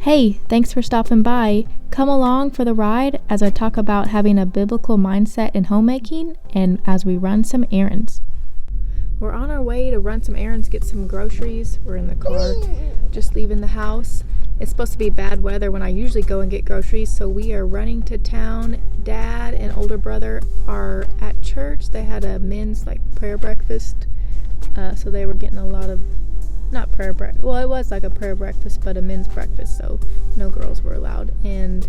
Hey, thanks for stopping by. Come along for the ride as I talk about having a biblical mindset in homemaking and as we run some errands. We're on our way to run some errands, get some groceries. We're in the car, just leaving the house. It's supposed to be bad weather when I usually go and get groceries, so we are running to town. Dad and older brother are at church. They had a men's prayer breakfast, so they were getting a lot of, not prayer breakfast, well, it was like a prayer breakfast, but a men's breakfast, so no girls were allowed. And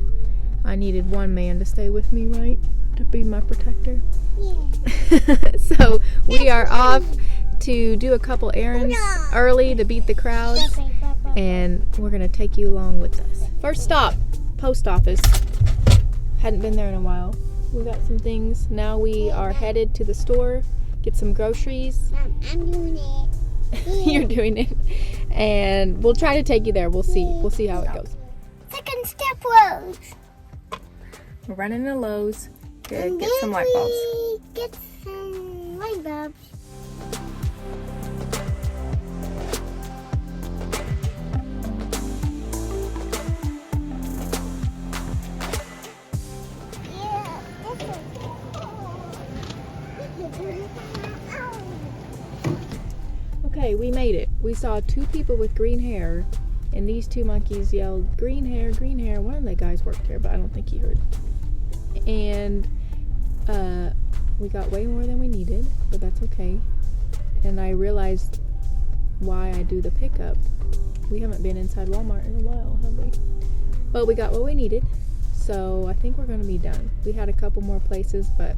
I needed one man to stay with me, right? To be my protector. Yeah. So we are off to do a couple errands early to beat the crowds, and we're going to take you along with us. First stop, post office. Hadn't been there in a while. We got some things. Now we are headed to the store, get some groceries. I'm doing it. You're doing it. And we'll try to take you there. We'll see how it goes. Second step, Rose. We're running to Lowe's to get some light bulbs. Get some light bulbs. Okay, we made it. We saw two people with green hair, and these two monkeys yelled, green hair, green hair. One of the guys worked here, but I don't think he heard. And we got way more than we needed, but that's okay. And I realized why I do the pickup. We haven't been inside Walmart in a while, have we? But we got what we needed, so I think we're going to be done. We had a couple more places, but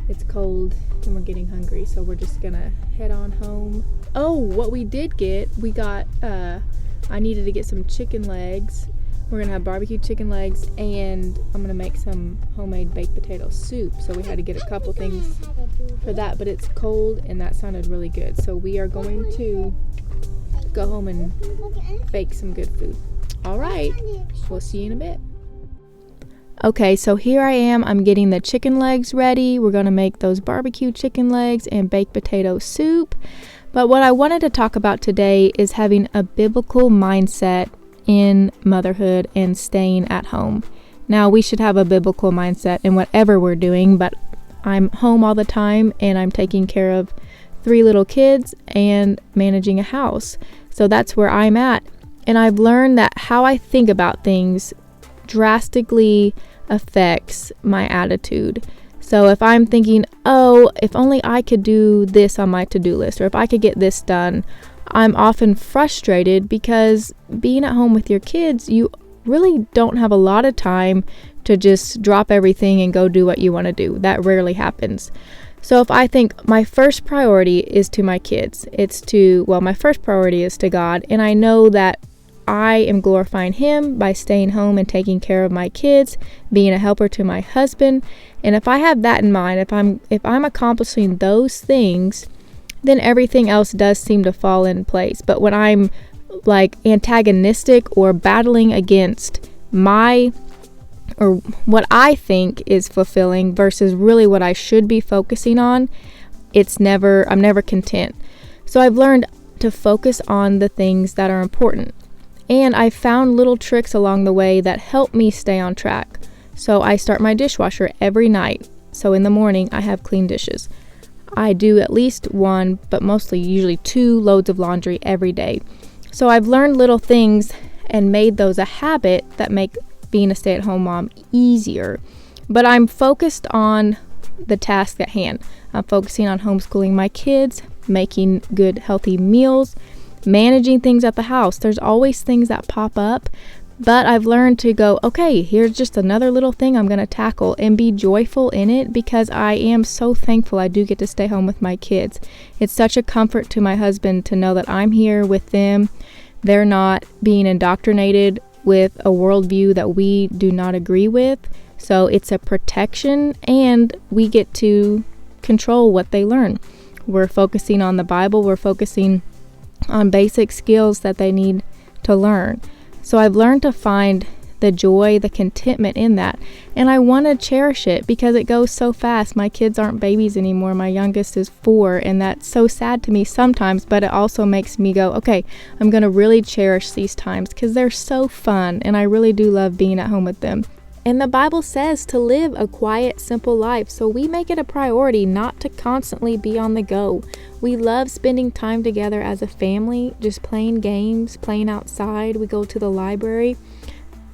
it's cold and we're getting hungry, so we're just gonna head on home. Oh, what we did get, we got, I needed to get some chicken legs. We're gonna have barbecue chicken legs, and I'm gonna make some homemade baked potato soup. So we had to get a couple things for that, but it's cold and that sounded really good. So we are going to go home and bake some good food. All right, we'll see you in a bit. Okay, so here I am. I'm getting the chicken legs ready. We're going to make those barbecue chicken legs and baked potato soup. But what I wanted to talk about today is having a biblical mindset in motherhood and staying at home. Now, we should have a biblical mindset in whatever we're doing, but I'm home all the time and I'm taking care of 3 little kids and managing a house. So that's where I'm at. And I've learned that how I think about things drastically affects my attitude. So if I'm thinking, oh, if only I could do this on my to-do list, or if I could get this done, I'm often frustrated because being at home with your kids, you really don't have a lot of time to just drop everything and go do what you want to do. That rarely happens. So if I think my first priority is to my kids, my first priority is to God, and I know that I am glorifying Him by staying home and taking care of my kids, being a helper to my husband. And if I have that in mind, if I'm accomplishing those things, then everything else does seem to fall in place. But when I'm antagonistic or battling against what I think is fulfilling versus really what I should be focusing on, I'm never content. So I've learned to focus on the things that are important. And I found little tricks along the way that help me stay on track. So I start my dishwasher every night. So in the morning, I have clean dishes. I do at least 1, but usually 2 loads of laundry every day. So I've learned little things and made those a habit that make being a stay-at-home mom easier. But I'm focused on the task at hand. I'm focusing on homeschooling my kids, making good, healthy meals, managing things at the house. There's always things that pop up, but I've learned to go, okay, here's just another little thing I'm going to tackle and be joyful in it because I am so thankful I do get to stay home with my kids. It's such a comfort to my husband to know that I'm here with them. They're not being indoctrinated with a worldview that we do not agree with. So it's a protection, and we get to control what they learn. We're focusing on the Bible. We're focusing on basic skills that they need to learn. So I've learned to find the joy, the contentment in that. And I want to cherish it because it goes so fast. My kids aren't babies anymore. My youngest is 4, and that's so sad to me sometimes, but it also makes me go, okay, I'm going to really cherish these times because they're so fun, and I really do love being at home with them. And the Bible says to live a quiet, simple life, so we make it a priority not to constantly be on the go. We love spending time together as a family, just playing games, playing outside. We go to the library.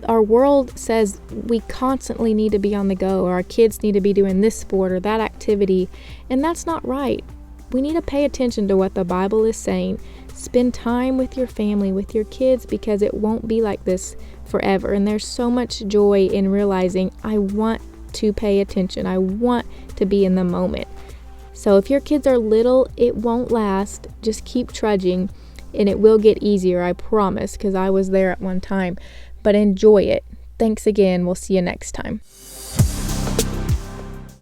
Our world says we constantly need to be on the go, or our kids need to be doing this sport or that activity, and that's not right. We need to pay attention to what the Bible is saying. Spend time with your family, with your kids, because it won't be like this forever. And there's so much joy in realizing I want to pay attention. I want to be in the moment. So if your kids are little, it won't last. Just keep trudging and it will get easier, I promise, because I was there at one time. But enjoy it. Thanks again. We'll see you next time.